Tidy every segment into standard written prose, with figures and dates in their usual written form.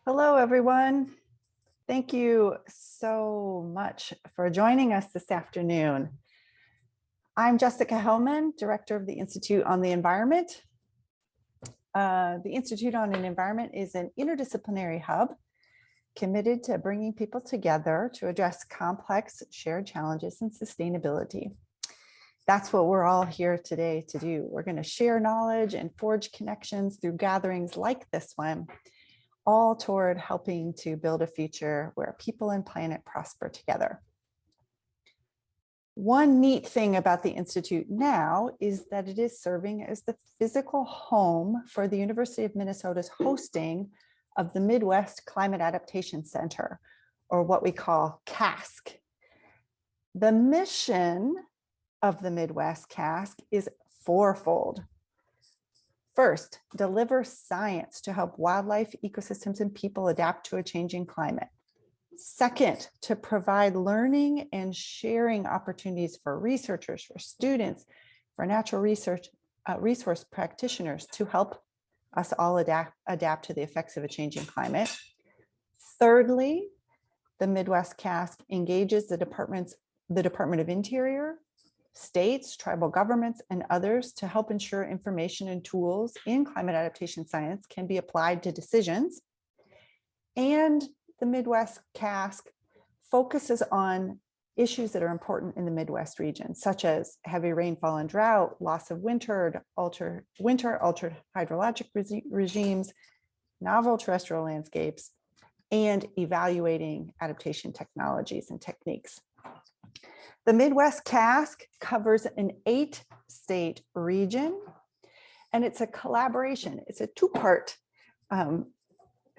Hello, everyone. Thank you so much for joining us this afternoon. I'm Jessica Hellman, Director of the Institute on the Environment. The Institute on the Environment is an interdisciplinary hub committed to bringing people together to address complex shared challenges and sustainability. That's what we're all here today to do. We're going to share knowledge and forge connections through gatherings like this one, all toward helping to build a future where people and planet prosper together. One neat thing about the Institute now is that it is serving as the physical home for the University of Minnesota's hosting of the Midwest Climate Adaptation Center, or what we call CASC. The mission of the Midwest CASC is fourfold. First, deliver science to help wildlife, ecosystems, and people adapt to a changing climate. Second, to provide learning and sharing opportunities for researchers, for students, for natural resource practitioners to help us all adapt to the effects of a changing climate. Thirdly, the Midwest CASC engages the Department of Interior, states, tribal governments, and others to help ensure information and tools in climate adaptation science can be applied to decisions. And the Midwest CASC focuses on issues that are important in the Midwest region, such as heavy rainfall and drought, loss of altered hydrologic regimes, novel terrestrial landscapes, and evaluating adaptation technologies and techniques. The Midwest CASC covers an 8-state region, and it's a collaboration. It's a two-part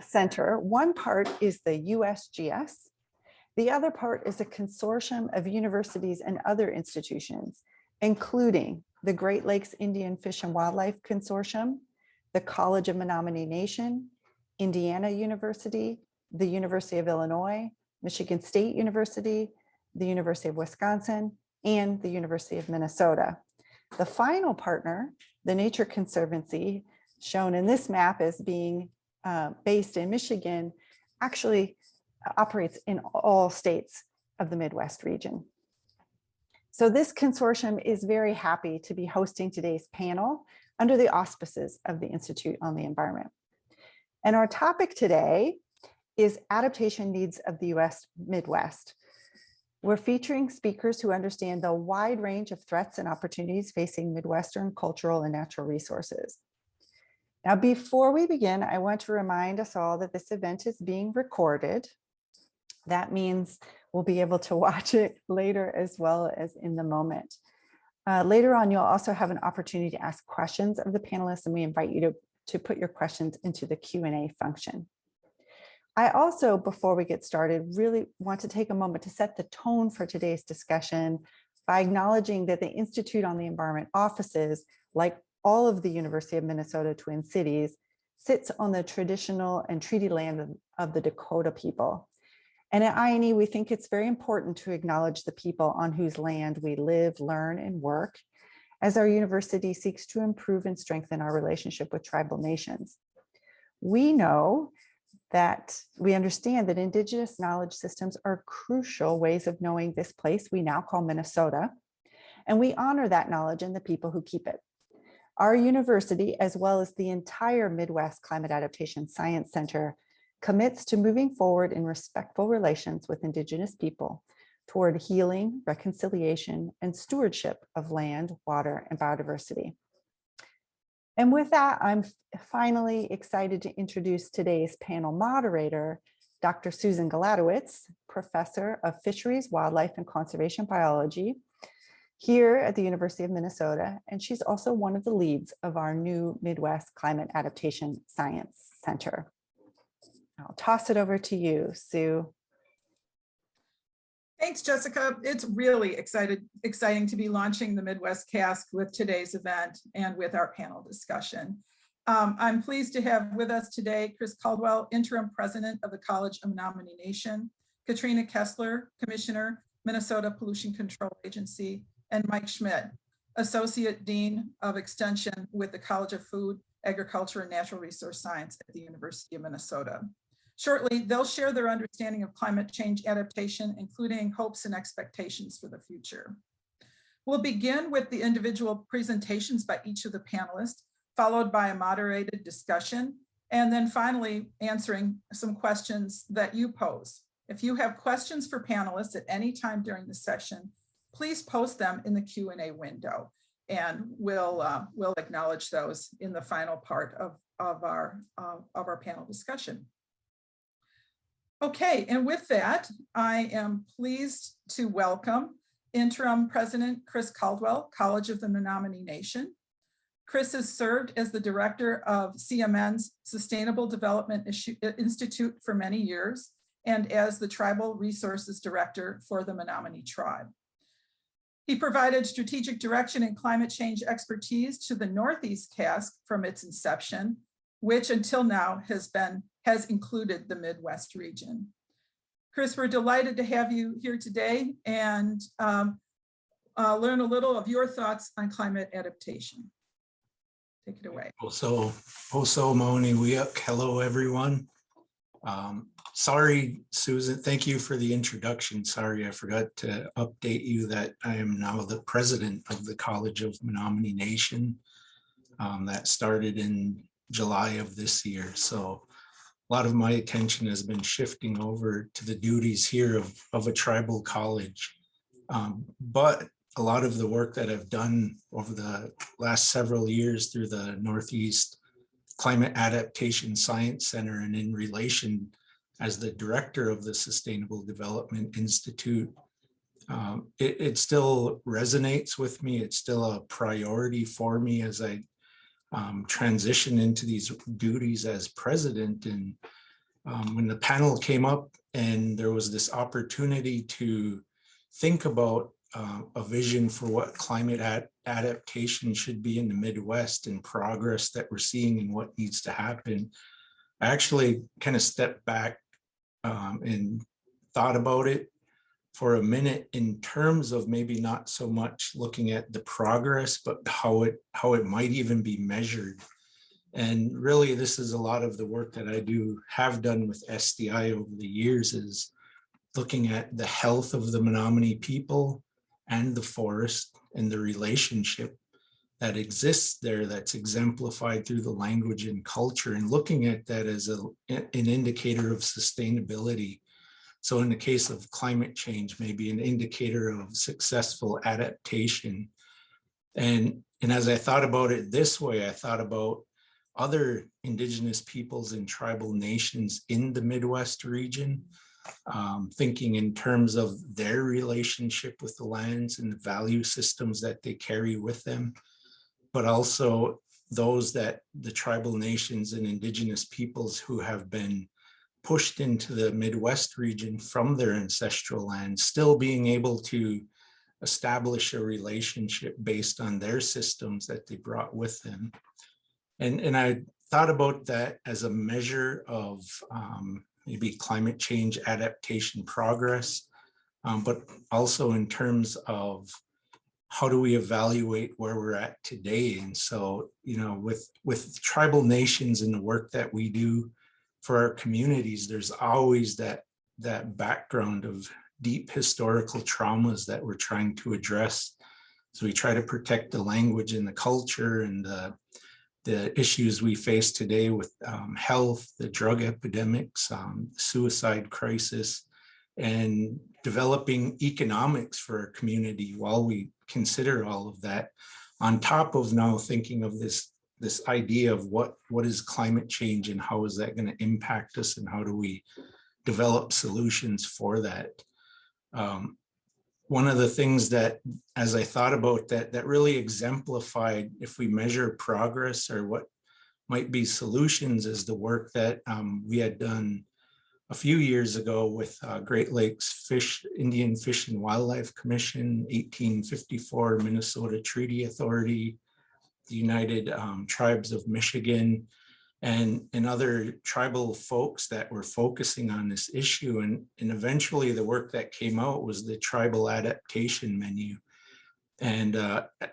center. One part is the USGS. The other part is a consortium of universities and other institutions, including the Great Lakes Indian Fish and Wildlife Consortium, the College of Menominee Nation, Indiana University, the University of Illinois, Michigan State University, the University of Wisconsin, and the University of Minnesota. The final partner, the Nature Conservancy, shown in this map as being based in Michigan, actually operates in all states of the Midwest region. So this consortium is very happy to be hosting today's panel under the auspices of the Institute on the Environment. And our topic today is adaptation needs of the U.S. Midwest. We're featuring speakers who understand the wide range of threats and opportunities facing Midwestern cultural and natural resources. Now, before we begin, I want to remind us all that this event is being recorded. That means we'll be able to watch it later as well as in the moment. Later on, you'll also have an opportunity to ask questions of the panelists, and we invite you to put your questions into the Q&A function. I also, before we get started, really want to take a moment to set the tone for today's discussion by acknowledging that the Institute on the Environment offices, like all of the University of Minnesota Twin Cities, sits on the traditional and treaty land of the Dakota people. And at INE, we think it's very important to acknowledge the people on whose land we live, learn, and work as our university seeks to improve and strengthen our relationship with tribal nations. We understand that Indigenous knowledge systems are crucial ways of knowing this place we now call Minnesota, and we honor that knowledge and the people who keep it. Our university, as well as the entire Midwest Climate Adaptation Science Center, commits to moving forward in respectful relations with Indigenous people toward healing, reconciliation, and stewardship of land, water, and biodiversity. And with that, I'm finally excited to introduce today's panel moderator, Dr. Susan Galatowitsch, Professor of Fisheries, Wildlife, and Conservation Biology here at the University of Minnesota. And she's also one of the leads of our new Midwest Climate Adaptation Science Center. I'll toss it over to you, Sue. Thanks, Jessica. It's really exciting to be launching the Midwest CASC with today's event and with our panel discussion. I'm pleased to have with us today Chris Caldwell, Interim President of the College of Menominee Nation, Katrina Kessler, Commissioner, Minnesota Pollution Control Agency, and Mike Schmitt, Associate Dean of Extension with the College of Food, Agriculture, and Natural Resource Science at the University of Minnesota. Shortly, they'll share their understanding of climate change adaptation, including hopes and expectations for the future. We'll begin with the individual presentations by each of the panelists, followed by a moderated discussion, and then finally answering some questions that you pose. If you have questions for panelists at any time during the session, please post them in the Q&A window, and we'll acknowledge those in the final part of our panel discussion. Okay, and with that, I am pleased to welcome Interim President Chris Caldwell, College of the Menominee Nation. Chris has served as the director of CMN's Sustainable Development Institute for many years, and as the Tribal Resources Director for the Menominee Tribe. He provided strategic direction and climate change expertise to the Northeast CASC from its inception, which until now has included the Midwest region. Chris, we're delighted to have you here today and learn a little of your thoughts on climate adaptation. Take it away. Hello, everyone. Sorry, Susan, thank you for the introduction. Sorry, I forgot to update you that I am now the president of the College of Menominee Nation. That started in July of this year. So a lot of my attention has been shifting over to the duties here of a tribal college. But a lot of the work that I've done over the last several years through the Northeast Climate Adaptation Science Center and in relation as the director of the Sustainable Development Institute, it still resonates with me. It's still a priority for me as I transition into these duties as president. And when the panel came up and there was this opportunity to think about a vision for what climate adaptation should be in the Midwest and progress that we're seeing and what needs to happen, I actually kind of stepped back and thought about it for a minute in terms of maybe not so much looking at the progress, but how it might even be measured. And really, this is a lot of the work that I have done with SDI over the years, is looking at the health of the Menominee people and the forest and the relationship that exists there, that's exemplified through the language and culture, and looking at that as an indicator of sustainability. So in the case of climate change, maybe an indicator of successful adaptation. And as I thought about it this way, I thought about other Indigenous peoples and tribal nations in the Midwest region, thinking in terms of their relationship with the lands and the value systems that they carry with them, but also those that the tribal nations and Indigenous peoples who have been pushed into the Midwest region from their ancestral lands, still being able to establish a relationship based on their systems that they brought with them. And I thought about that as a measure of maybe climate change adaptation progress, but also in terms of how do we evaluate where we're at today. And so, you know, with tribal nations and the work that we do for our communities, there's always that background of deep historical traumas that we're trying to address. So we try to protect the language and the culture and the issues we face today with health, the drug epidemics, suicide crisis, and developing economics for our community while we consider all of that, on top of now thinking of this idea of what is climate change and how is that going to impact us and how do we develop solutions for that. One of the things that, as I thought about that really exemplified if we measure progress or what might be solutions, is the work that we had done a few years ago with Great Lakes Indian Fish and Wildlife Commission, 1854 Minnesota Treaty Authority, the United Tribes of Michigan, and other tribal folks that were focusing on this issue. And eventually the work that came out was the tribal adaptation menu. And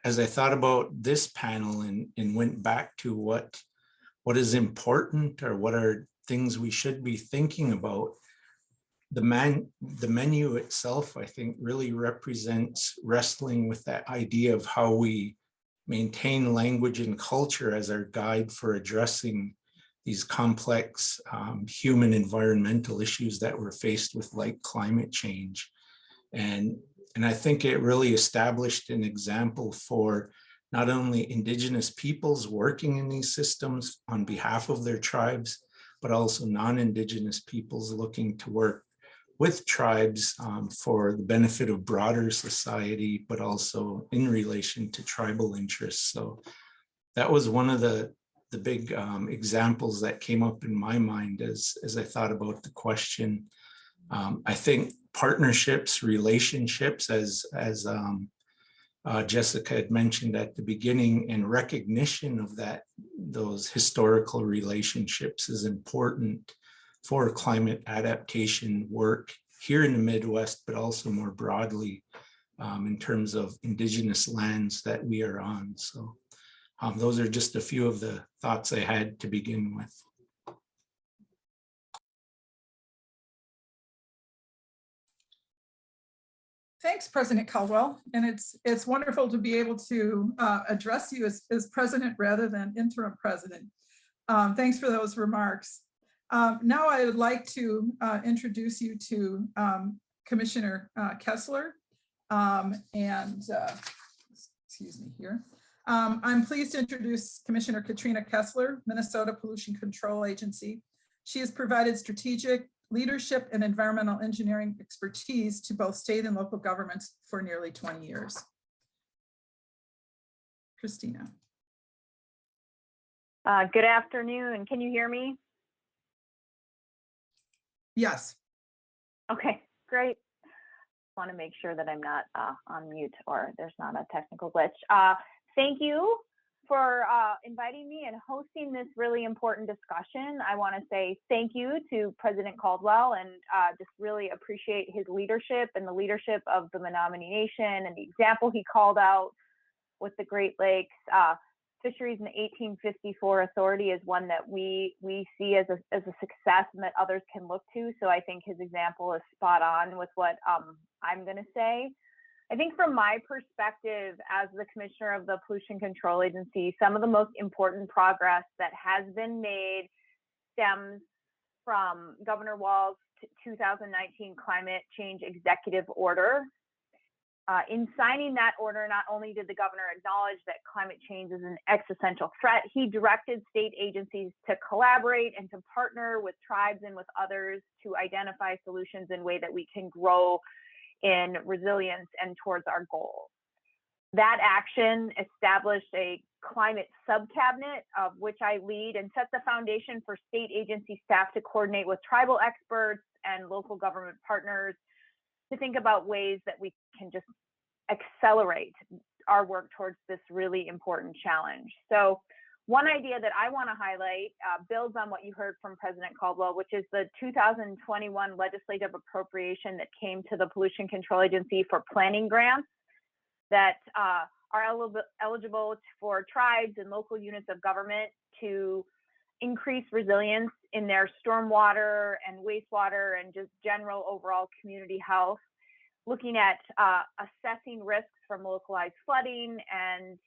as I thought about this panel and went back to what is important, or what are things we should be thinking about. The menu itself, I think, really represents wrestling with that idea of how we maintain language and culture as our guide for addressing these complex human environmental issues that we're faced with, like climate change. And I think it really established an example for not only Indigenous peoples working in these systems on behalf of their tribes, but also non-Indigenous peoples looking to work with tribes for the benefit of broader society, but also in relation to tribal interests. So that was one of the big examples that came up in my mind as I thought about the question. I think partnerships, relationships, as Jessica had mentioned at the beginning, and recognition of those historical relationships is important for climate adaptation work here in the Midwest, but also more broadly in terms of Indigenous lands that we are on. So those are just a few of the thoughts I had to begin with. Thanks, President Caldwell. And it's wonderful to be able to address you as president rather than interim president. Thanks for those remarks. Now I would like to introduce you to Commissioner Kessler. Excuse me here. I'm pleased to introduce Commissioner Katrina Kessler, Minnesota Pollution Control Agency. She has provided strategic leadership and environmental engineering expertise to both state and local governments for nearly 20 years. Christina. Good afternoon. Can you hear me? Yes. Okay, great. I want to make sure that I'm not on mute or there's not a technical glitch. Thank you for inviting me and hosting this really important discussion. I want to say thank you to President Caldwell and just really appreciate his leadership and the leadership of the Menominee Nation and the example he called out with the Great Lakes. Fisheries in the 1854 Authority is one that we see as a success and that others can look to. So I think his example is spot on with what I'm going to say. I think from my perspective as the commissioner of the Pollution Control Agency, some of the most important progress that has been made stems from Governor Walz's 2019 Climate Change Executive Order. In signing that order, not only did the governor acknowledge that climate change is an existential threat, he directed state agencies to collaborate and to partner with tribes and with others to identify solutions in a way that we can grow in resilience and towards our goals. That action established a climate subcabinet, of which I lead, and set the foundation for state agency staff to coordinate with tribal experts and local government partners to think about ways that we can just accelerate our work towards this really important challenge. So one idea that I want to highlight builds on what you heard from President Caldwell, which is the 2021 legislative appropriation that came to the Pollution Control Agency for planning grants that are eligible for tribes and local units of government to increase resilience in their stormwater and wastewater and just general overall community health, looking at assessing risks from localized flooding and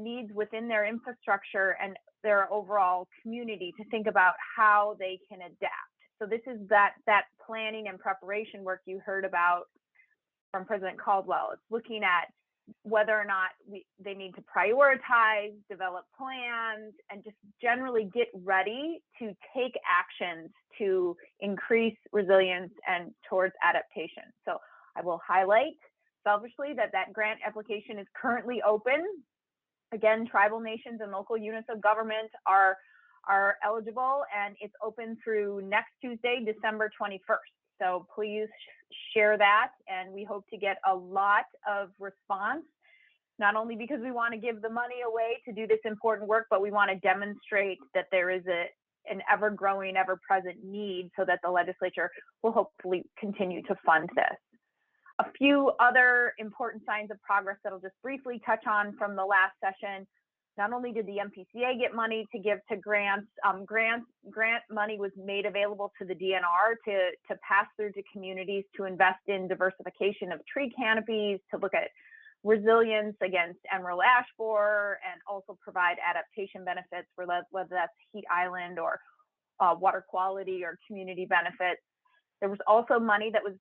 needs within their infrastructure and their overall community to think about how they can adapt. So this is that planning and preparation work you heard about from President Caldwell. It's looking at whether or not they need to prioritize, develop plans, and just generally get ready to take actions to increase resilience and towards adaptation. So I will highlight selfishly that grant application is currently open. Again, tribal nations and local units of government are eligible, and it's open through next Tuesday, December 21st. So please share that, and we hope to get a lot of response, not only because we want to give the money away to do this important work, but we want to demonstrate that there is an ever-growing, ever-present need so that the legislature will hopefully continue to fund this. A few other important signs of progress that I'll just briefly touch on from the last session. not only did the MPCA get money to give to grants, grant money was made available to the DNR to pass through to communities to invest in diversification of tree canopies, to look at resilience against emerald ash borer, and also provide adaptation benefits for whether that's heat island or water quality or community benefits. There was also money that was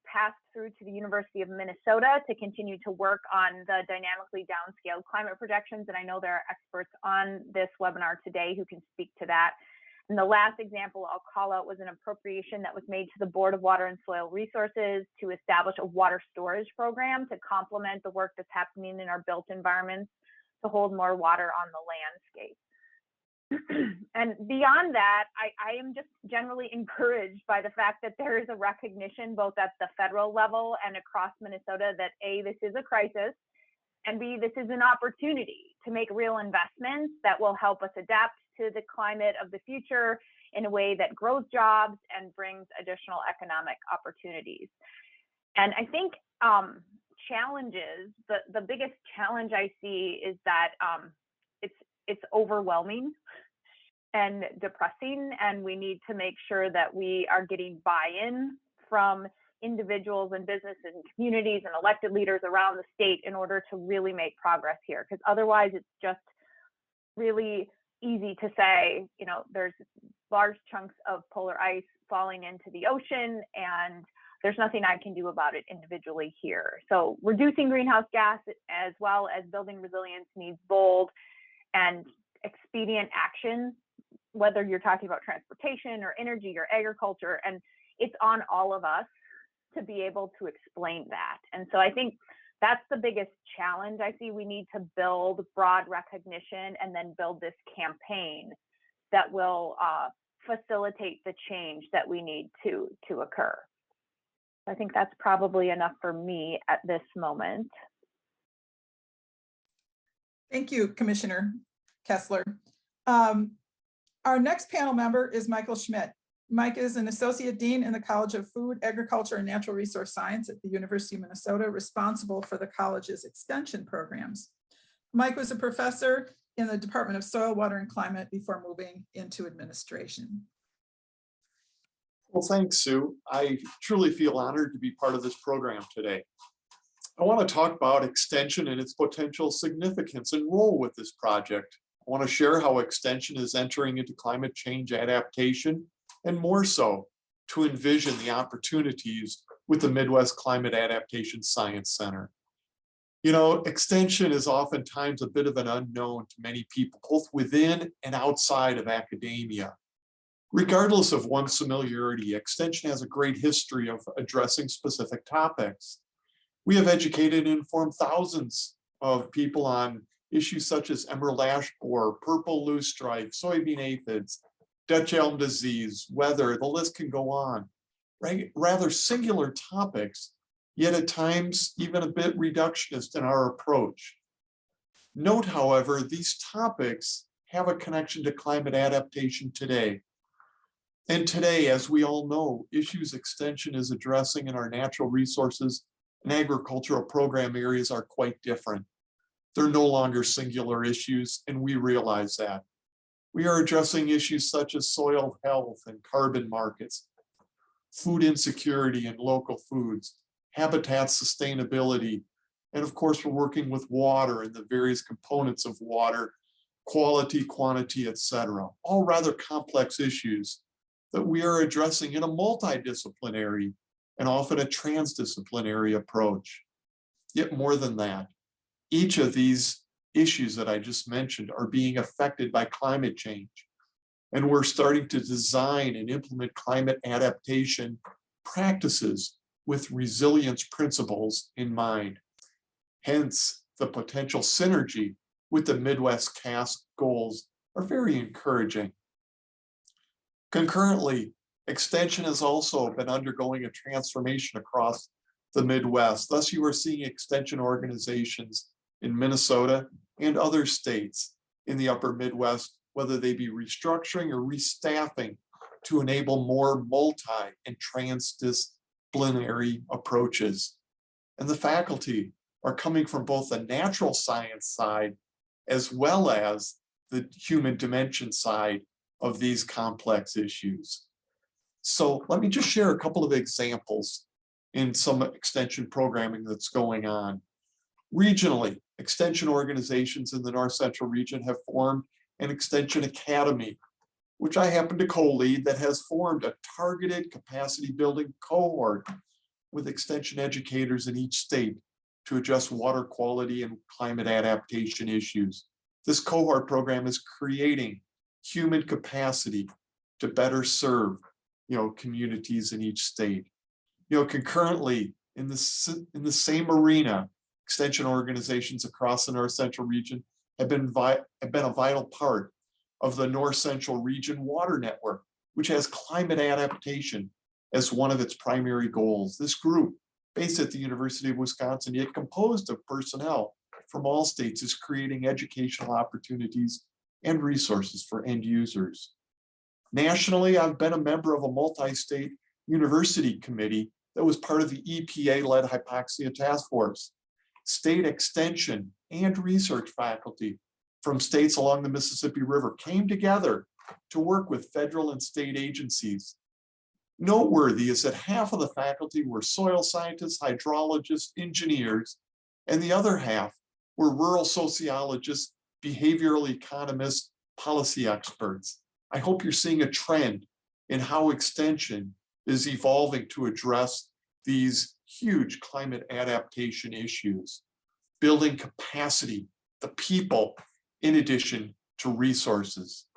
passed through to the University of Minnesota to continue to work on the dynamically downscaled climate projections. And I know there are experts on this webinar today who can speak to that. And the last example I'll call out was an appropriation that was made to the Board of Water and Soil Resources to establish a water storage program to complement the work that's happening in our built environments to hold more water on the landscape. And beyond that, I am just generally encouraged by the fact that there is a recognition both at the federal level and across Minnesota that A, this is a crisis, and B, this is an opportunity to make real investments that will help us adapt to the climate of the future in a way that grows jobs and brings additional economic opportunities. And I think challenges, the biggest challenge I see is that it's overwhelming and depressing, and we need to make sure that we are getting buy-in from individuals and businesses and communities and elected leaders around the state in order to really make progress here, because otherwise it's just really easy to say, you know, there's large chunks of polar ice falling into the ocean and there's nothing I can do about it individually here. So reducing greenhouse gas as well as building resilience needs bold and expedient action, whether you're talking about transportation or energy or agriculture, and it's on all of us to be able to explain that. And so I think that's the biggest challenge I see. We need to build broad recognition and then build this campaign that will facilitate the change that we need to occur. I think that's probably enough for me at this moment. Thank you, Commissioner Kessler. Our next panel member is Michael Schmitt. Mike is an Associate Dean in the College of Food, Agriculture, and Natural Resource Science at the University of Minnesota, responsible for the college's extension programs. Mike was a professor in the Department of Soil, Water, and Climate before moving into administration. Well, thanks, Sue. I truly feel honored to be part of this program today. I want to talk about extension and its potential significance and role with this project. I want to share how extension is entering into climate change adaptation, and more so, to envision the opportunities with the Midwest Climate Adaptation Science Center. You know, extension is oftentimes a bit of an unknown to many people, both within and outside of academia. Regardless of one's familiarity, extension has a great history of addressing specific topics. We have educated and informed thousands of people on issues such as emerald ash borer, purple loosestrife, soybean aphids, Dutch elm disease, weather, the list can go on. Right? Rather singular topics, yet at times even a bit reductionist in our approach. Note, however, these topics have a connection to climate adaptation today. And today, as we all know, issues extension is addressing in our natural resources and agricultural program areas are quite different. They're no longer singular issues, and we realize that. We are addressing issues such as soil health and carbon markets, food insecurity and local foods, habitat sustainability, and of course, we're working with water and the various components of water, quality, quantity, etc. All rather complex issues that we are addressing in a multidisciplinary and often a transdisciplinary approach. Yet more than that, each of these issues that I just mentioned are being affected by climate change. And we're starting to design and implement climate adaptation practices with resilience principles in mind. Hence, the potential synergy with the Midwest CASC goals are very encouraging. Concurrently, extension has also been undergoing a transformation across the Midwest. Thus, you are seeing extension organizations in Minnesota and other states in the upper Midwest, whether they be restructuring or restaffing to enable more multi and transdisciplinary approaches. And the faculty are coming from both the natural science side as well as the human dimension side of these complex issues. So let me just share a couple of examples in some extension programming that's going on. Regionally, extension organizations in the North Central region have formed an extension academy, which I happen to co-lead, that has formed a targeted capacity building cohort with extension educators in each state to address water quality and climate adaptation issues. This cohort program is creating human capacity to better serve, communities in each state. Concurrently in the same arena, extension organizations across the North Central region have been a vital part of the North Central Region Water Network, which has climate adaptation as one of its primary goals. This group, based at the University of Wisconsin, yet composed of personnel from all states, is creating educational opportunities and resources for end users. Nationally, I've been a member of a multi-state university committee that was part of the EPA-led hypoxia task force. State extension and research faculty from states along the Mississippi River came together to work with federal and state agencies. Noteworthy is that half of the faculty were soil scientists, hydrologists, engineers, and the other half were rural sociologists, behavioral economists, policy experts. I hope you're seeing a trend in how extension is evolving to address these huge climate adaptation issues, building capacity, the people, in addition to resources.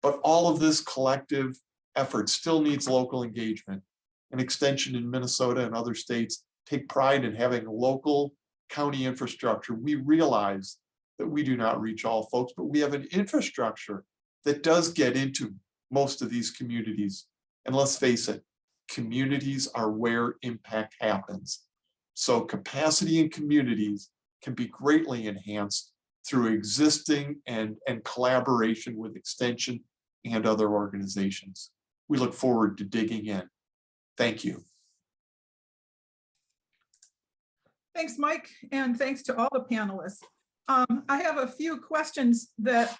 But all of this collective effort still needs local engagement. And extension in Minnesota and other states take pride in having local county infrastructure. We realize that we do not reach all folks, but we have an infrastructure that does get into most of these communities. And let's face it, communities are where impact happens. So capacity in communities can be greatly enhanced through existing and collaboration with extension and other organizations. We look forward to digging in. Thank you. Thanks, Mike, and thanks to all the panelists. I have a few questions that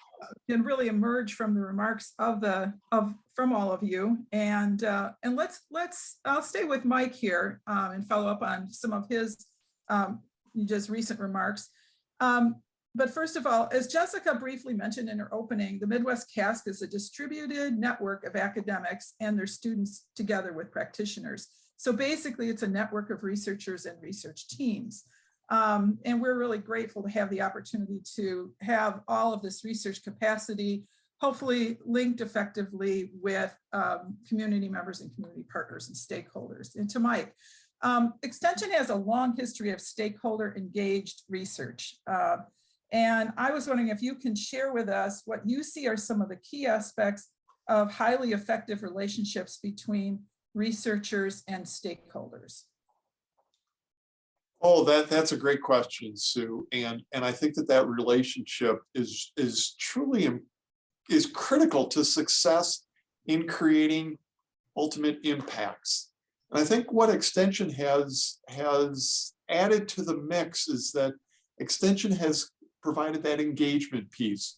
can really emerge from the remarks from all of you, and I'll stay with Mike here and follow up on some of his just recent remarks. But first of all, as Jessica briefly mentioned in her opening, the Midwest CASC is a distributed network of academics and their students together with practitioners. So basically, it's a network of researchers and research teams. And we're really grateful to have the opportunity to have all of this research capacity, hopefully linked effectively with community members and community partners and stakeholders. And to Mike, Extension has a long history of stakeholder engaged research. And I was wondering if you can share with us what you see are some of the key aspects of highly effective relationships between researchers and stakeholders. Oh, that's a great question, Sue. And I think that relationship is truly critical to success in creating ultimate impacts. And I think what Extension has added to the mix is that Extension has provided that engagement piece.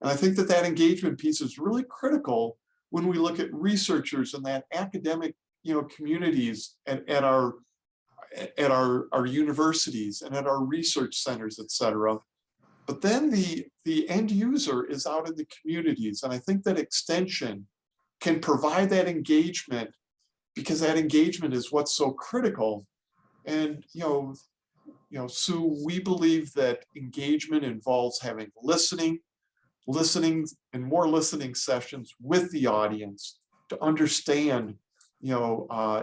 And I think that engagement piece is really critical when we look at researchers and that academic, communities at our universities and at our research centers, et cetera. But then the end user is out in the communities. And I think that Extension can provide that engagement because that engagement is what's so critical. And, Sue, we believe that engagement involves having listening and more listening sessions with the audience to understand,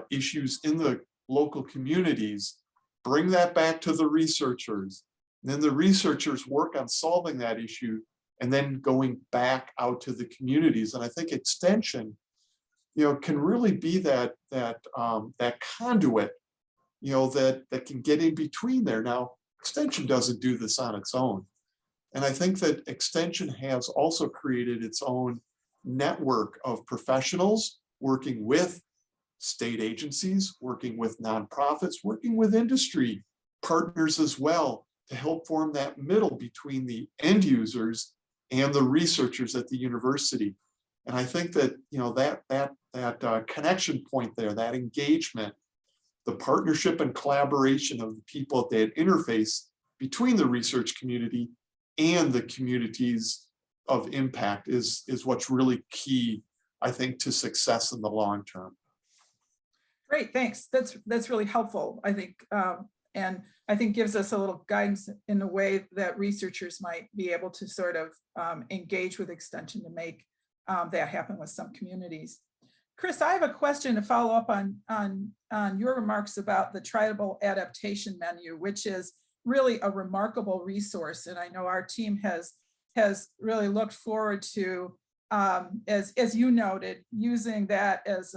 issues in the local communities, bring that back to the researchers. Then the researchers work on solving that issue and then going back out to the communities. And I think Extension, can really be that conduit, that can get in between there. Now, Extension doesn't do this on its own. And I think that Extension has also created its own network of professionals working with state agencies, working with nonprofits, working with industry partners as well to help form that middle between the end users and the researchers at the university. And I think that, you know, that connection point there, that engagement, the partnership and collaboration of the people at that interface between the research community and the communities of impact is what's really key, I think, to success in the long term. Great, thanks. That's really helpful, I think, and I think gives us a little guidance in the way that researchers might be able to sort of engage with extension to make that happen with some communities. Chris, I have a question to follow up on your remarks about the tribal adaptation menu, which is really a remarkable resource. And I know our team has really looked forward to, as you noted, using that as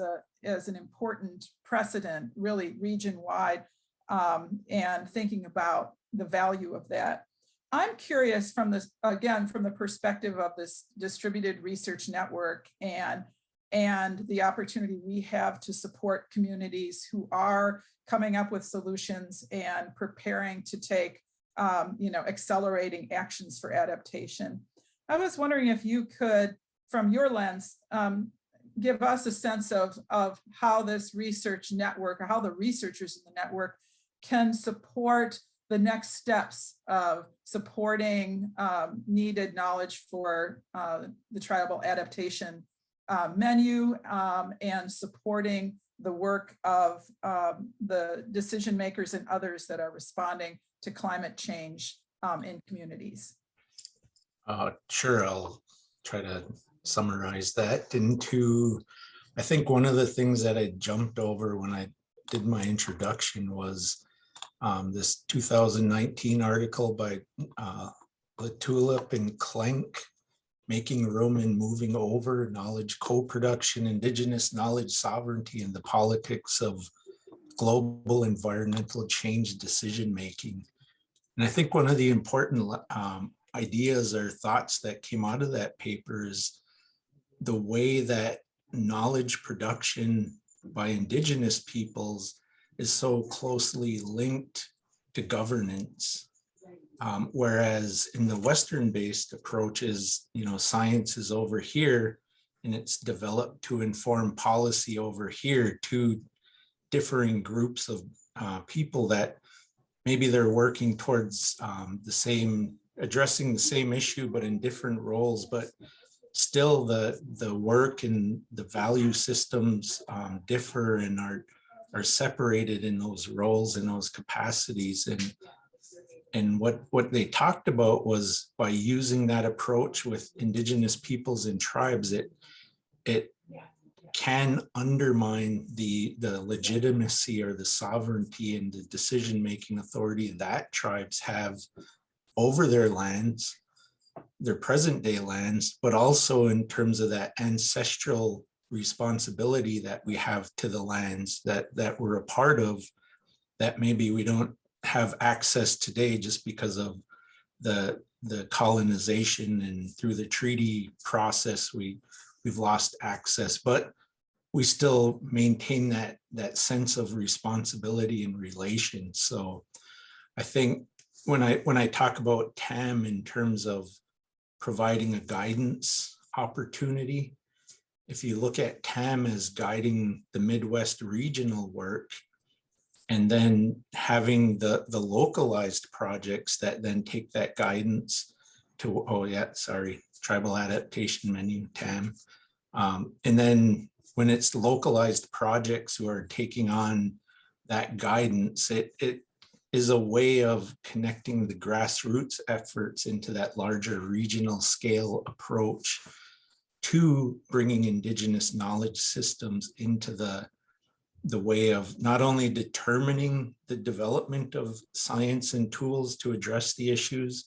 an important precedent, really region-wide, and thinking about the value of that. I'm curious from this, again, from the perspective of this distributed research network and the opportunity we have to support communities who are coming up with solutions and preparing to take, accelerating actions for adaptation. I was wondering if you could, from your lens, give us a sense of how this research network, or how the researchers in the network can support the next steps of supporting needed knowledge for the tribal adaptation menu, and supporting the work of the decision makers and others that are responding to climate change in communities. Sure, I'll try to summarize that into, I think one of the things that I jumped over when I did my introduction was this 2019 article by Latulip and Klenk, Making Room and Moving Over, Knowledge Co-Production, Indigenous Knowledge Sovereignty and the Politics of Global Environmental Change Decision-Making. And I think one of the important ideas or thoughts that came out of that paper is the way that knowledge production by Indigenous peoples is so closely linked to governance. Whereas in the Western-based approaches, science is over here and it's developed to inform policy over here, to differing groups of people that maybe they're working towards addressing the same issue, but in different roles, but still the work and the value systems differ and are separated in those roles and those capacities. And what they talked about was, by using that approach with Indigenous peoples and tribes, it can undermine the legitimacy or the sovereignty and the decision-making authority that tribes have over their lands, their present day lands, but also in terms of that ancestral responsibility that we have to the lands that we're a part of, that maybe we don't have access today just because of the colonization, and through the treaty process we've lost access, but we still maintain that sense of responsibility and relation. So I think when I talk about TAM in terms of providing a guidance opportunity, if you look at TAM as guiding the Midwest regional work, and then having the localized projects that then take that guidance to, tribal adaptation menu, TAM. And then when it's localized projects who are taking on that guidance, it is a way of connecting the grassroots efforts into that larger regional scale approach to bringing Indigenous knowledge systems into the way of not only determining the development of science and tools to address the issues,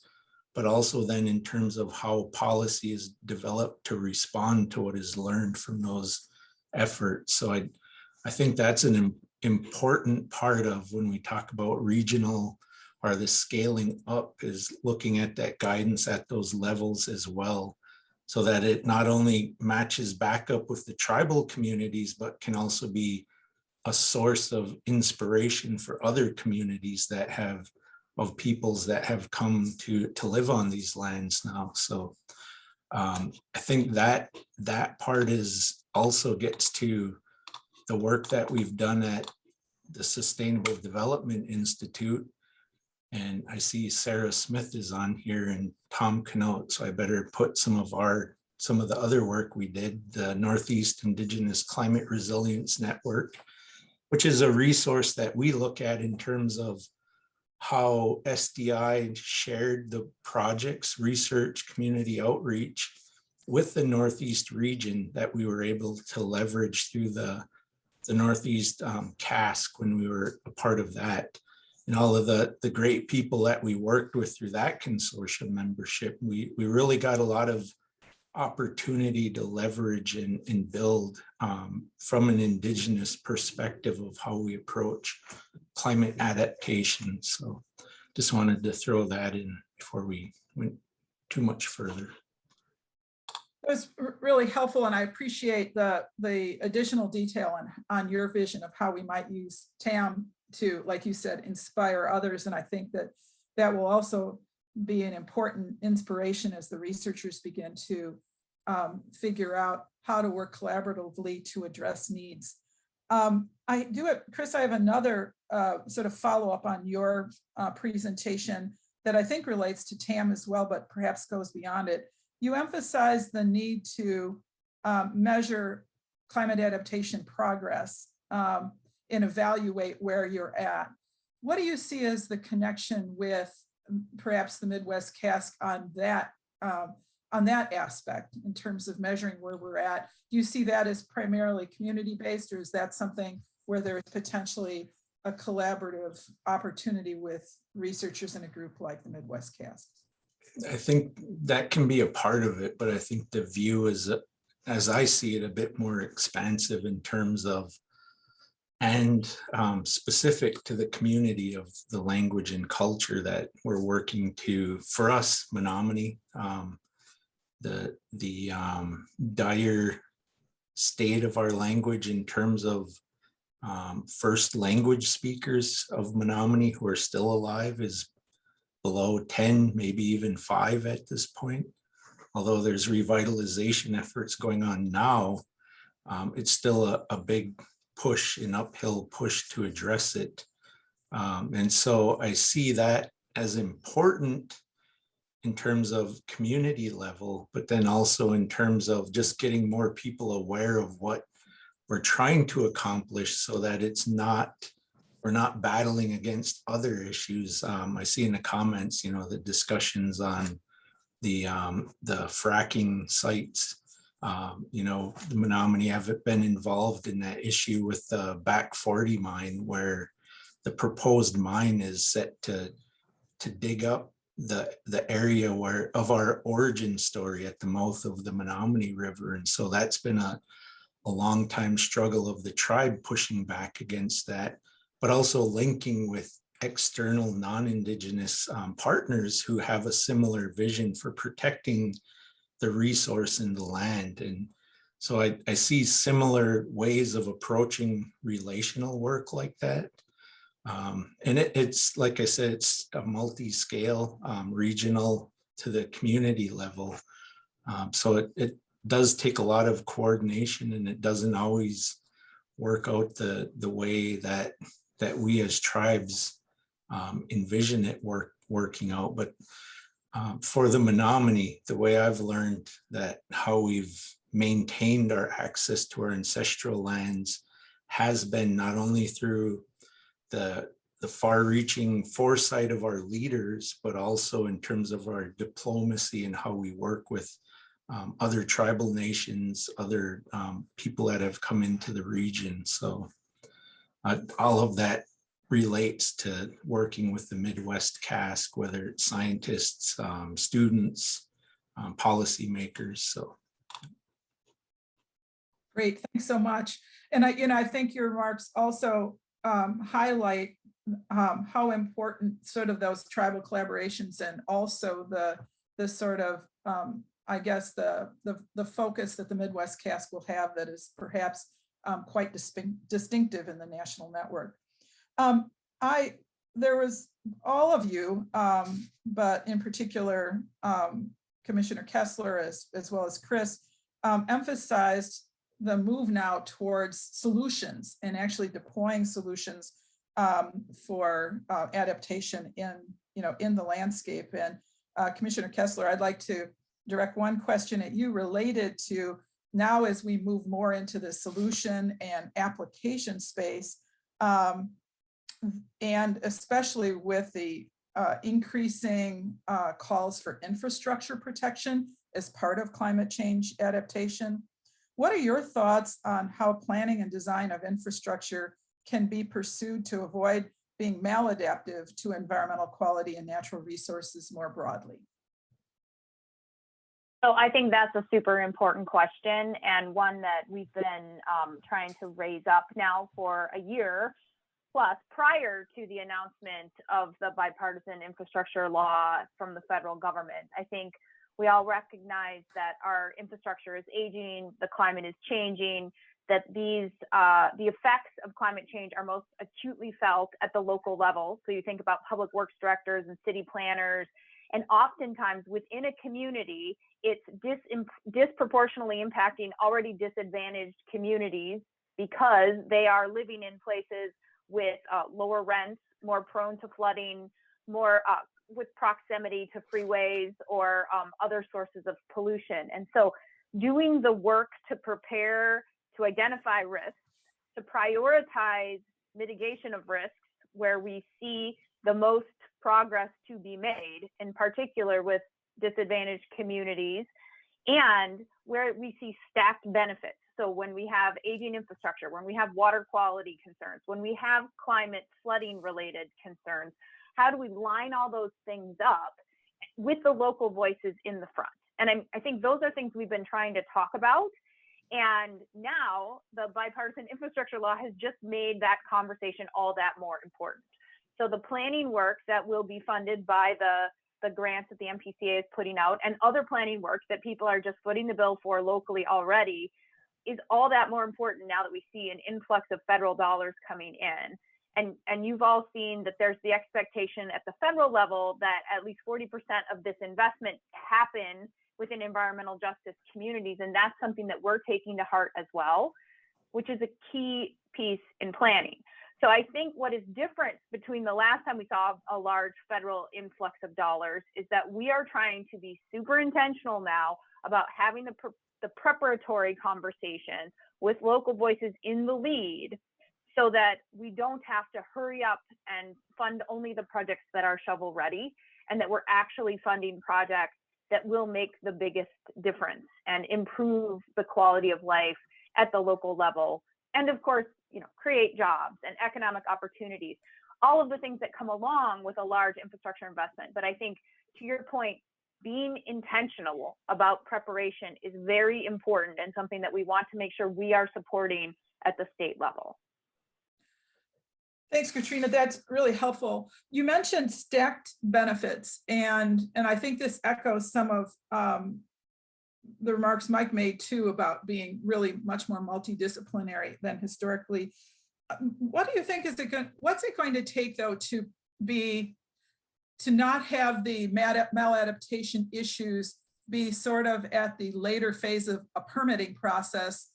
but also then in terms of how policy is developed to respond to what is learned from those efforts. So I think that's an important part of when we talk about regional, or the scaling up, is looking at that guidance at those levels as well, so that it not only matches back up with the tribal communities, but can also be a source of inspiration for other communities that have of peoples that have come to live on these lands now. So I think that part is also gets to the work that we've done at the Sustainable Development Institute. And I see Sarah Smith is on here and Tom Knote, so I better put some of the other work we did, the Northeast Indigenous Climate Resilience Network, which is a resource that we look at in terms of how SDI shared the projects, research, community outreach with the Northeast region that we were able to leverage through the Northeast CASC when we were a part of that. And all of the great people that we worked with through that consortium membership, we really got a lot of opportunity to leverage and build from an Indigenous perspective of how we approach climate adaptation. So just wanted to throw that in before we went too much further. It was really helpful, and I appreciate the additional detail on your vision of how we might use TAM to, like you said, inspire others. And I think that will also be an important inspiration as the researchers begin to figure out how to work collaboratively to address needs. Chris, I have another sort of follow-up on your presentation that I think relates to TAM as well, but perhaps goes beyond it. You emphasize the need to measure climate adaptation progress and evaluate where you're at. What do you see as the connection with perhaps the Midwest CASC on that aspect in terms of measuring where we're at? Do you see that as primarily community-based, or is that something where there's potentially a collaborative opportunity with researchers in a group like the Midwest CASC? I think that can be a part of it, but I think the view is, as I see it, a bit more expansive in terms of and specific to the community of the language and culture that we're working to. For us, Menominee, the dire state of our language in terms of first language speakers of Menominee who are still alive is below 10, maybe even 5 at this point. Although there's revitalization efforts going on now, it's still a big push, an uphill push to address it. And so I see that as important in terms of community level, but then also in terms of just getting more people aware of what we're trying to accomplish so that we're not battling against other issues. I see in the comments, the discussions on the fracking sites. The Menominee have been involved in that issue with the Back 40 mine, where the proposed mine is set to dig up the area of our origin story at the mouth of the Menominee River. And so that's been a long time struggle of the tribe pushing back against that, but also linking with external non-Indigenous partners who have a similar vision for protecting the resource in the land. And so I see similar ways of approaching relational work like that. And it's, like I said, it's a multi-scale, regional to the community level. So it does take a lot of coordination, and it doesn't always work out the way that we as tribes envision it working out. But for the Menominee, the way I've learned that how we've maintained our access to our ancestral lands has been not only through the far-reaching foresight of our leaders, but also in terms of our diplomacy and how we work with other tribal nations, other people that have come into the region. So all of that relates to working with the Midwest CASC, whether it's scientists, students, policymakers. So great, thanks so much. And I think your remarks also highlight how important sort of those tribal collaborations, and also the sort of I guess the focus that the Midwest CASC will have that is perhaps quite distinctive in the national network. there was all of you, but in particular, Commissioner Kessler as well as Chris, emphasized the move now towards solutions and actually deploying solutions for adaptation in the landscape. And Commissioner Kessler, I'd like to direct one question at you related to now as we move more into the solution and application space, and especially with the increasing calls for infrastructure protection as part of climate change adaptation. What are your thoughts on how planning and design of infrastructure can be pursued to avoid being maladaptive to environmental quality and natural resources more broadly? So I think that's a super important question, and one that we've been trying to raise up now for a year plus, prior to the announcement of the bipartisan infrastructure law from the federal government. I think we all recognize that our infrastructure is aging, the climate is changing, that the effects of climate change are most acutely felt at the local level. So you think about public works directors and city planners, and oftentimes within a community, it's disproportionately impacting already disadvantaged communities because they are living in places with lower rents, more prone to flooding, more with proximity to freeways or other sources of pollution. And so doing the work to prepare, to identify risks, to prioritize mitigation of risks where we see the most progress to be made, in particular with disadvantaged communities, and where we see stacked benefits. So when we have aging infrastructure, when we have water quality concerns, when we have climate flooding related concerns, how do we line all those things up with the local voices in the front? And I think those are things we've been trying to talk about. And now the bipartisan infrastructure law has just made that conversation all that more important. So the planning work that will be funded by the grants that the MPCA is putting out, and other planning work that people are just footing the bill for locally already, is all that more important now that we see an influx of federal dollars coming in. And you've all seen that there's the expectation at the federal level that at least 40% of this investment happen within environmental justice communities. And that's something that we're taking to heart as well, which is a key piece in planning. So I think what is different between the last time we saw a large federal influx of dollars is that we are trying to be super intentional now about having the preparatory conversations with local voices in the lead, so that we don't have to hurry up and fund only the projects that are shovel ready, and that we're actually funding projects that will make the biggest difference and improve the quality of life at the local level. And of course, create jobs and economic opportunities, all of the things that come along with a large infrastructure investment. But I think, to your point, being intentional about preparation is very important and something that we want to make sure we are supporting at the state level. Thanks, Katrina. That's really helpful. You mentioned stacked benefits, and I think this echoes some of the remarks Mike made too about being really much more multidisciplinary than historically. What do you think what's it going to take though to not have the maladaptation issues be sort of at the later phase of a permitting process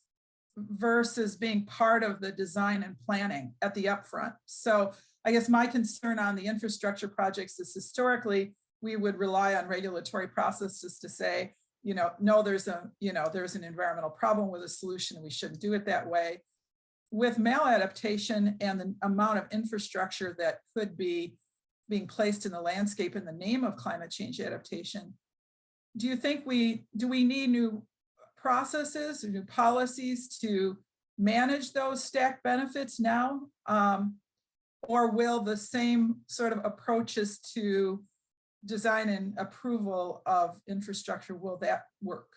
versus being part of the design and planning at the upfront? So I guess my concern on the infrastructure projects is historically we would rely on regulatory processes to say, no, there's an environmental problem with a solution and we shouldn't do it that way. With maladaptation and the amount of infrastructure that could be being placed in the landscape in the name of climate change adaptation, do you think do we need new processes or new policies to manage those stacked benefits now? Or will the same sort of approaches to design and approval of infrastructure, will that work?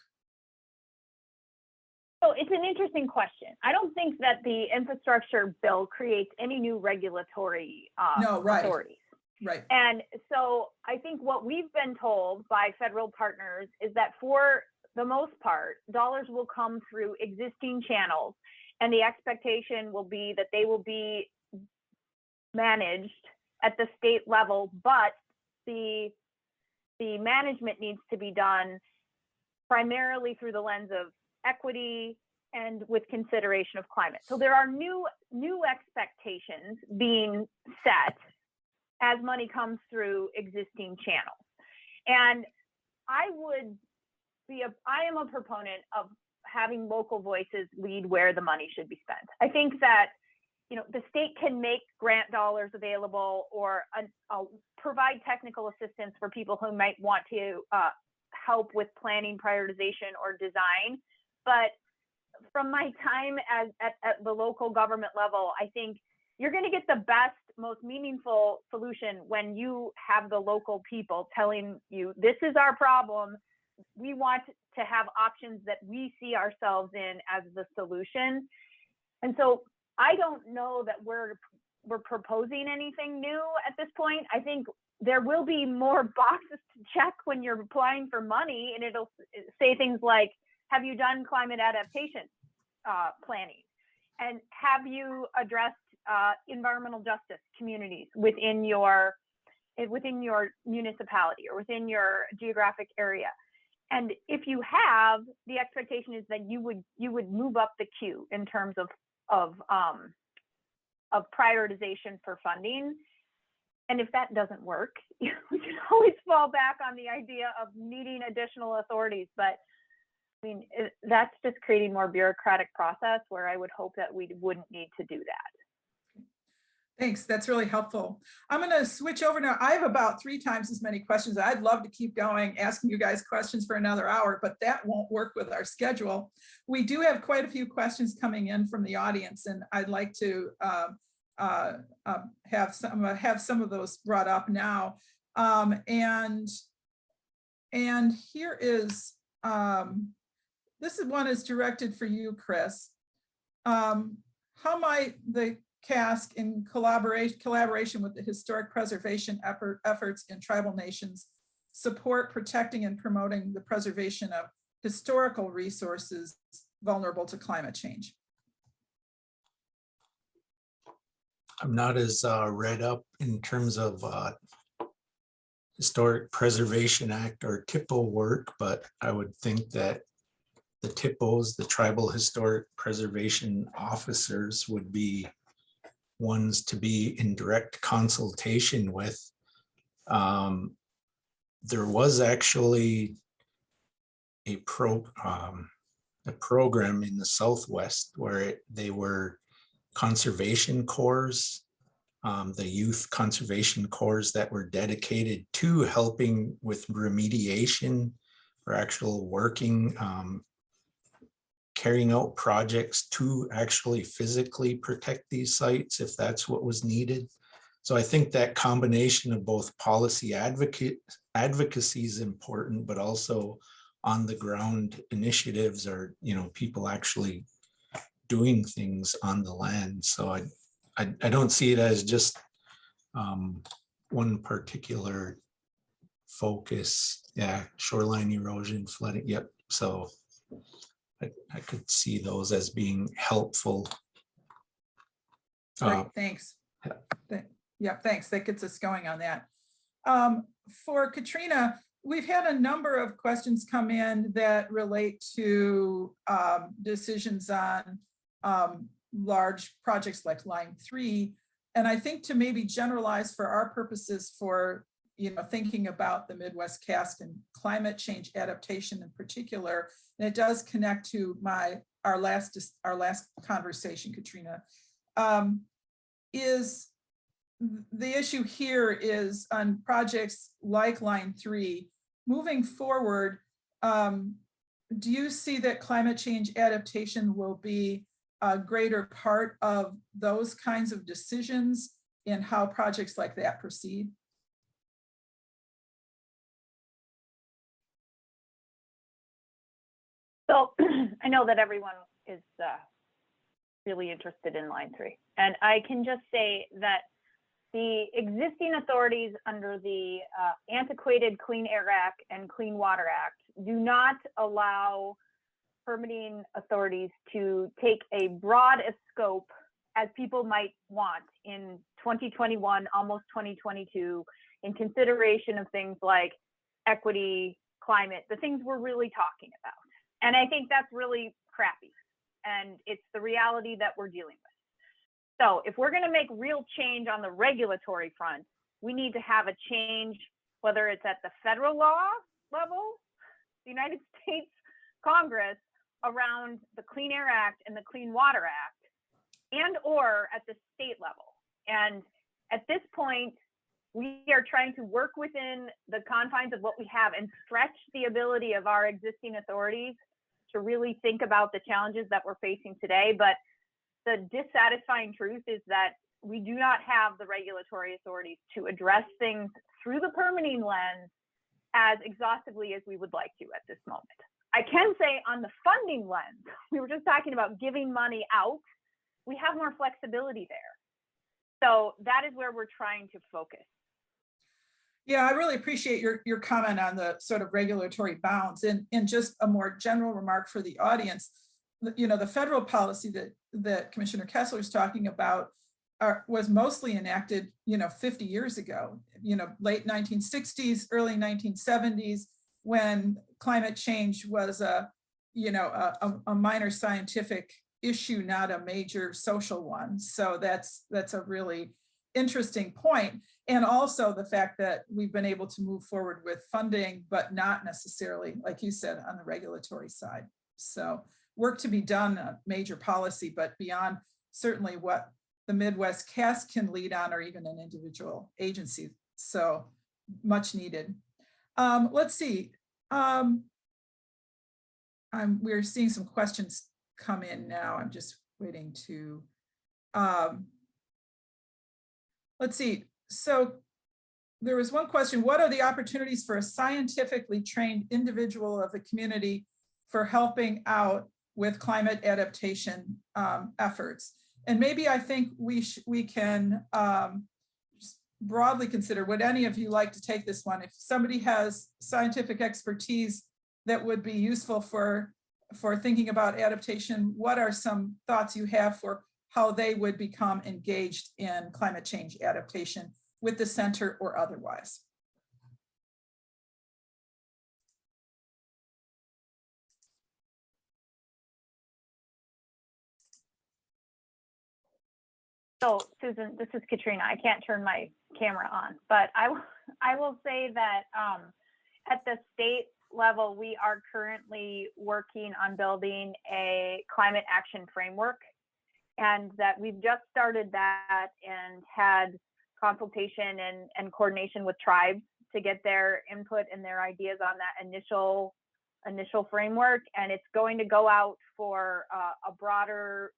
So it's an interesting question. I don't think that the infrastructure bill creates any new regulatory authorities. Right. And so I think what we've been told by federal partners is that for the most part, dollars will come through existing channels, and the expectation will be that they will be managed at the state level, but the management needs to be done primarily through the lens of equity and with consideration of climate. So there are new expectations being set as money comes through existing channels. And I am a proponent of having local voices lead where the money should be spent. I think that, you know, the state can make grant dollars available or provide technical assistance for people who might want to help with planning, prioritization, or design. But from my time at the local government level, I think you're going to get the best, most meaningful solution when you have the local people telling you, this is our problem. We want to have options that we see ourselves in as the solution. And so I don't know that we're proposing anything new at this point. I think there will be more boxes to check when you're applying for money, and it'll say things like, have you done climate adaptation planning? And have you addressed environmental justice communities within your municipality or within your geographic area? And if you have, the expectation is that you would move up the queue in terms of prioritization for funding. And if that doesn't work, we can always fall back on the idea of needing additional authorities. But I mean, that's just creating more bureaucratic process where I would hope that we wouldn't need to do that. Thanks, that's really helpful. I'm going to switch over now. I have about 3 times as many questions. I'd love to keep going, asking you guys questions for another hour, but that won't work with our schedule. We do have quite a few questions coming in from the audience, and I'd like to have some of those brought up now. And here is, this one is directed for you, Chris. How might the CASC, in collaboration with the historic preservation efforts in tribal nations, support protecting and promoting the preservation of historical resources vulnerable to climate change? I'm not as read up in terms of Historic Preservation Act or TIPO work, but I would think that the TIPOs, the Tribal Historic Preservation Officers, would be ones to be in direct consultation with. There was actually a program in the Southwest where they were conservation corps, the youth conservation corps that were dedicated to helping with remediation or actual working, carrying out projects to actually physically protect these sites if that's what was needed. So I think that combination of both policy advocacy is important, but also on the ground initiatives are, you know, people actually doing things on the land. So I don't see it as just one particular focus. Yeah, shoreline erosion, flooding. Yep. So I could see those as being helpful. Great, thanks. Yeah, thanks. That gets us going on that. For Katrina, we've had a number of questions come in that relate to decisions on large projects like Line 3. And I think to maybe generalize for our purposes for, you know, thinking about the Midwest CASC and climate change adaptation in particular, and it does connect to our last conversation, Katrina, is the issue here is on projects like Line 3, moving forward, do you see that climate change adaptation will be a greater part of those kinds of decisions in how projects like that proceed? So I know that everyone is really interested in Line 3. And I can just say that the existing authorities under the antiquated Clean Air Act and Clean Water Act do not allow permitting authorities to take a broad scope as people might want in 2021, almost 2022, in consideration of things like equity, climate, the things we're really talking about. And I think that's really crappy. And it's the reality that we're dealing with. So if we're going to make real change on the regulatory front, we need to have a change, whether it's at the federal law level, the United States Congress, around the Clean Air Act and the Clean Water Act, and or at the state level. And at this point, we are trying to work within the confines of what we have and stretch the ability of our existing authorities to really think about the challenges that we're facing today. But the dissatisfying truth is that we do not have the regulatory authorities to address things through the permitting lens as exhaustively as we would like to at this moment. I can say on the funding lens, we were just talking about giving money out, we have more flexibility there. So that is where we're trying to focus. Yeah, I really appreciate your comment on the sort of regulatory bounds, and just a more general remark for the audience. You know, the federal policy that Commissioner Kessler is talking about was mostly enacted, 50 years ago, late 1960s, early 1970s, when climate change was a minor scientific issue, not a major social one. So that's a really interesting point. And also the fact that we've been able to move forward with funding, but not necessarily, like you said, on the regulatory side. So work to be done on major policy, but beyond certainly what the Midwest CASC can lead on, or even an individual agency. So much needed. Let's see. We're seeing some questions come in now. I'm just waiting to, let's see. So there was one question: what are the opportunities for a scientifically trained individual of the community for helping out with climate adaptation efforts? And maybe I think we can just broadly consider, would any of you like to take this one? If somebody has scientific expertise that would be useful for thinking about adaptation, what are some thoughts you have for how they would become engaged in climate change adaptation with the center or otherwise? So Susan, this is Katrina. I can't turn my camera on, but I will say that at the state level, we are currently working on building a climate action framework, and that we've just started that and had consultation and coordination with tribes to get their input and their ideas on that initial framework. And it's going to go out for a broader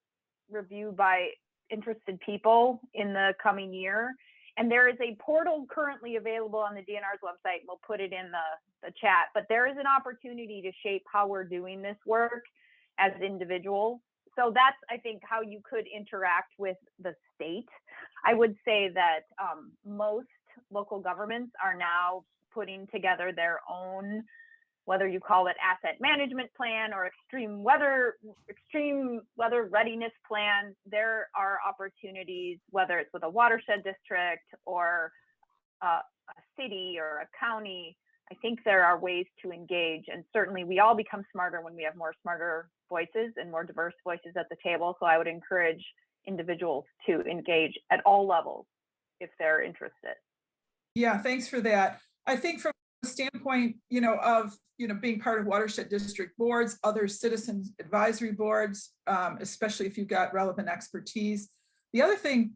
review by interested people in the coming year. And there is a portal currently available on the DNR's website. We'll put it in the chat, but there is an opportunity to shape how we're doing this work as individuals. So that's, I think, how you could interact with the state. I would say that most local governments are now putting together their own, whether you call it asset management plan or extreme weather readiness plan. There are opportunities, whether it's with a watershed district or a city or a county. I think there are ways to engage, and certainly we all become smarter when we have more smarter voices and more diverse voices at the table. So I would encourage individuals to engage at all levels if they're interested. Yeah, thanks for that. I think from the standpoint, of being part of watershed district boards, other citizens advisory boards, especially if you've got relevant expertise. The other thing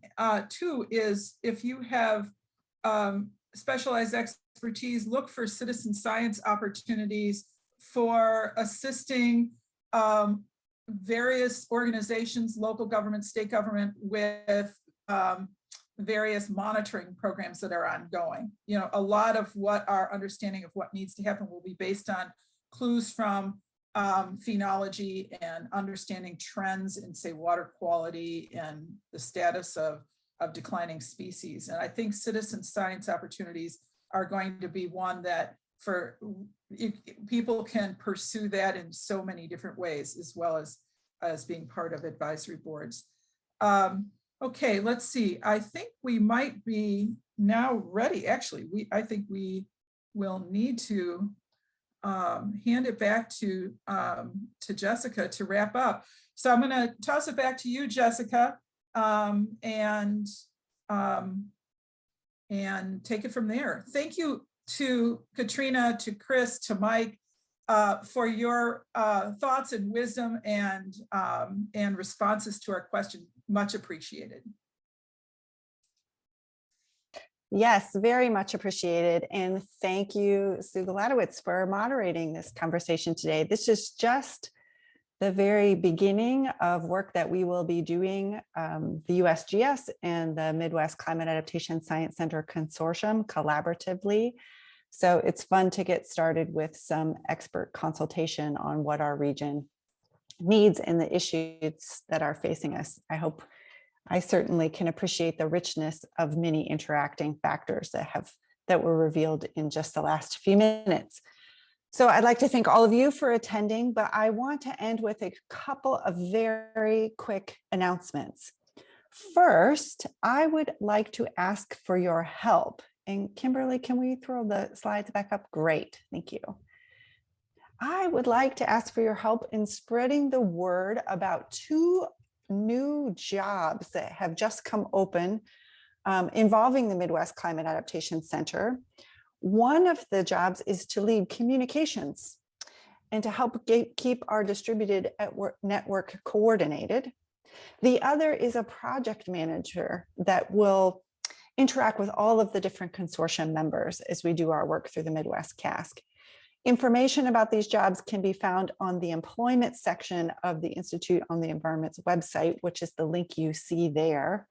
too is if you have specialized expertise, look for citizen science opportunities for assisting various organizations, local government, state government, with various monitoring programs that are ongoing. A lot of what our understanding of what needs to happen will be based on clues from phenology and understanding trends in, say, water quality and the status of declining species. And I think citizen science opportunities are going to be one that people can pursue that in so many different ways, as well as being part of advisory boards. Okay, let's see. I think we might be now ready. Actually, I think we will need to hand it back to Jessica to wrap up. So I'm going to toss it back to you, Jessica, and take it from there. Thank you to Katrina, to Chris, to Mike, for your thoughts and wisdom and responses to our question. Much appreciated. Yes, very much appreciated. And thank you, Sue Galatowitsch, for moderating this conversation today. This is just the very beginning of work that we will be doing, the USGS and the Midwest Climate Adaptation Science Center Consortium collaboratively. So it's fun to get started with some expert consultation on what our region needs and the issues that are facing us. I certainly can appreciate the richness of many interacting factors that were revealed in just the last few minutes. So I'd like to thank all of you for attending, but I want to end with a couple of very quick announcements. First, I would like to ask for your help. And Kimberly, can we throw the slides back up? Great, thank you. I would like to ask for your help in spreading the word about 2 new jobs that have just come open involving the Midwest Climate Adaptation Center. One of the jobs is to lead communications and to help keep our distributed network coordinated. The other is a project manager that will interact with all of the different consortium members as we do our work through the Midwest CASC. Information about these jobs can be found on the employment section of the Institute on the Environment's website, which is the link you see there.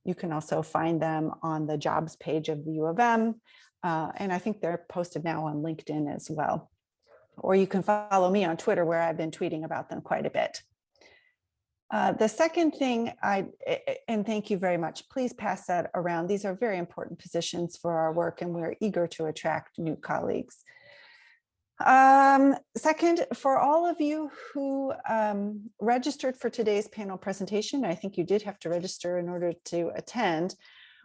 You can also find them on the jobs page of the U of M, and I think they're posted now on LinkedIn as well. Or you can follow me on Twitter, where I've been tweeting about them quite a bit. The second thing, and thank you very much, please pass that around. These are very important positions for our work, and we're eager to attract new colleagues. Second, for all of you who registered for today's panel presentation, I think you did have to register in order to attend.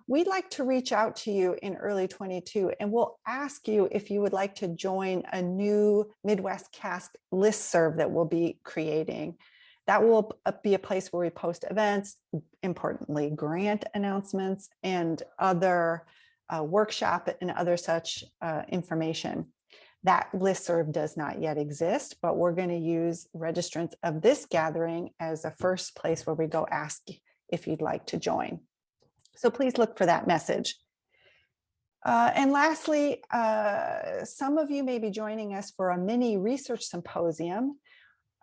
We'd like to reach out to you in early 22, and we'll ask you if you would like to join a new Midwest CASC listserv that we'll be creating. That will be a place where we post events, importantly, grant announcements and other workshop and other such information. That listserv does not yet exist, but we're going to use registrants of this gathering as a first place where we go ask if you'd like to join. So please look for that message. And lastly, some of you may be joining us for a mini research symposium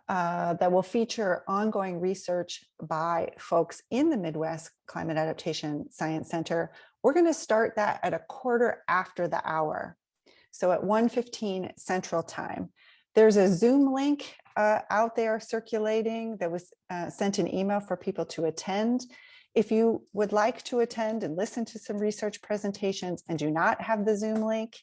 that will feature ongoing research by folks in the Midwest Climate Adaptation Science Center. We're going to start that at 1/4 after the hour. So at 1:15 Central Time. There's a Zoom link out there circulating that was sent an email for people to attend. If you would like to attend and listen to some research presentations and do not have the Zoom link,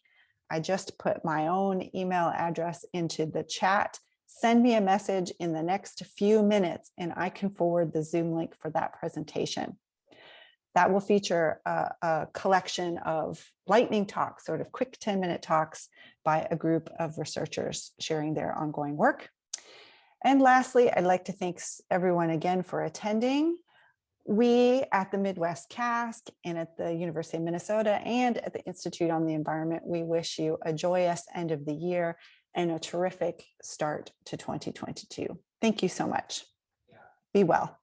I just put my own email address into the chat. Send me a message in the next few minutes and I can forward the Zoom link for that presentation. That will feature a collection of lightning talks, sort of quick 10-minute talks by a group of researchers sharing their ongoing work. And lastly, I'd like to thank everyone again for attending. We at the Midwest CASC and at the University of Minnesota and at the Institute on the Environment, we wish you a joyous end of the year and a terrific start to 2022. Thank you so much. Be well.